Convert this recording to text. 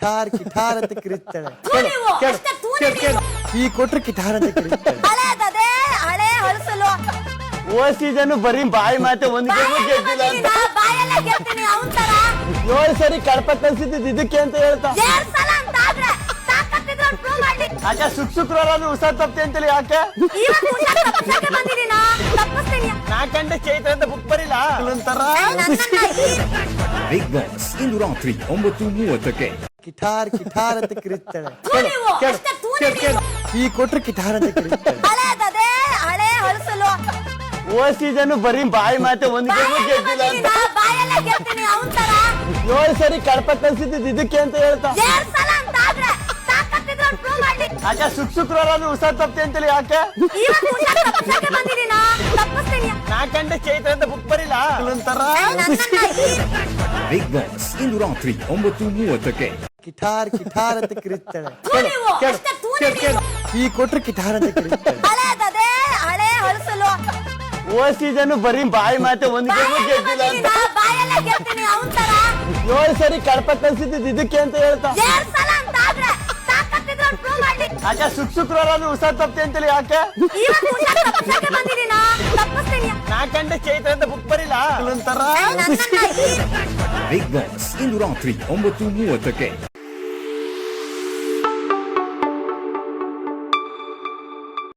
ಕಿಠಾರ್ ಅಂತ ಕಿರಿಸ್ತಾಳೆ. ಈ ಕೊಟ್ರೆ ಕಿಠಾರ್ ಅಂತ ಕಿರಿಸ್ತಾಳೆ. ಹಳೆ ಹಳಸಲು ಓ ಸೀಸನ್ ಬರೀ ಬಾಯಿ ಮಾತೆ ಒಂದ್ ಗೆದ್ದಿಲ್ಲ ಅಂತ ಬಾಯೆಲ್ಲ ಗೆಲ್ತೀನಿ ಅವನ್ ತರ 7 ಸರಿ ಕಡಪ ಕಲ್ಸಿದ್ದು ಇದಕ್ಕೆ ಅಂತ ಹೇಳ್ತಾ ಎರಡ್ ಸಲ ಅಂತ ಆದ್ರೆ ತಾಕತ್ತಿದ್ರೆ ಪ್ರೂವ್ ಮಾಡಿ. ಆಗ ಶುಕ್ರವಾರ ಹುಷಾರ್ ತಪ್ಪೆ ಅಂತೇಳಿ ಯಾಕೆ ಇವತ್ತು ಹುಷಾರ್ ತಪ್ಪಿಸಕ್ಕೆ ಬಂದಿದ್ದೀನ ತಪ್ಪಿಸ್ತೀನಿ. 4 ಗಂಟೆ ಚೈತ್ರ ಅಂತ ಬುಕ್ ಬರಿಲ್ಲ ಒಂಥರ ಬಿಗ್ ಬಾಸ್ ಇಂದು ರಾತ್ರಿ 9:30ಕ್ಕೆ. ಕಿಠಾರ್ ಅಂತ ಕಿರಿಸ್ತಾಳೆ. ಈ ಕೊಟ್ರೆ ಕಿಠಾರ್ ಅಂತ ಕಿರಿಸ್ತಾಳೆ. ಹಳೆ ಹಳಸಲು ಓ ಸೀಸನ್ ಬರೀ ಬಾಯಿ ಮಾತೆ ಒಂದ್ ಗೆದ್ದಿಲ್ಲ ಅಂತ ಬಾಯೆಲ್ಲ ಗೆಲ್ತೀನಿ ಅವನ್ ತರ 7 ಸರಿ ಕಡಪ ಕಲ್ಸಿದ್ದು ಇದಕ್ಕೆ ಅಂತ ಹೇಳ್ತಾ ಎರಡ್ ಸಲ ಅಂತ ಆದ್ರೆ ತಾಕತ್ತಿದ್ರೆ ಪ್ರೂವ್ ಮಾಡಿ. ಆಗ ಶುಕ್ರವಾರ ಹುಷಾರ್ ತಪ್ಪೆ ಅಂತೇಳಿ ಯಾಕೆ ಇವತ್ತು ಹುಷಾರ್ ತಪ್ಪಿಸಕ್ಕೆ ಬಂದಿದ್ದೀನ ತಪ್ಪಿಸ್ತೀನಿ. 4 ಗಂಟೆ ಚೈತ್ರ ಅಂತ ಬುಕ್ ಬರಿಲ್ಲ ಒಂಥರ ಬಿಗ್ ಬಾಸ್ ಇಂದು ರಾತ್ರಿ 9:30ಕ್ಕೆ. ಕಿಠಾರ್ ಅಂತ ಕಿರಿಸ್ತಾಳೆ. ಈ ಕೊಟ್ರೆ ಕಿಠಾರ್ ಅಂತ ಕಿರಿಸ್ತಾಳೆ. ಹಳೆ ಹಳಸಲು ಓ ಸೀಸನ್ ಬರೀ ಬಾಯಿ ಮಾತೆ ಒಂದ್ ಗೆದ್ದಿಲ್ಲ ಅಂತ ಬಾಯೆಲ್ಲ ಗೆಲ್ತೀನಿ ಅವನ್ ತರ 7 ಸರಿ ಕಡಪ ಕಲ್ಸಿದ್ದು ಇದಕ್ಕೆ ಅಂತ ಹೇಳ್ತಾ ಎರಡ್ ಸಲ ಅಂತ ಆದ್ರೆ ತಾಕತ್ತಿದ್ರೆ ಪ್ರೂವ್ ಮಾಡಿ. ಆಗ ಶುಕ್ರವಾರ ಹುಷಾರ್ ತಪ್ಪೆ ಅಂತೇಳಿ ಯಾಕೆ ಇವತ್ತು ಹುಷಾರ್ ತಪ್ಪಿಸಕ್ಕೆ ಬಂದಿದ್ದೀನ ತಪ್ಪಿಸ್ತೀನಿ. 4 ಗಂಟೆ ಚೈತ್ರ ಅಂತ ಬುಕ್ ಬರಿಲ್ಲ ಒಂಥರ ಬಿಗ್ ಬಾಸ್ ಇಂದು ರಾತ್ರಿ 9:30ಕ್ಕೆ.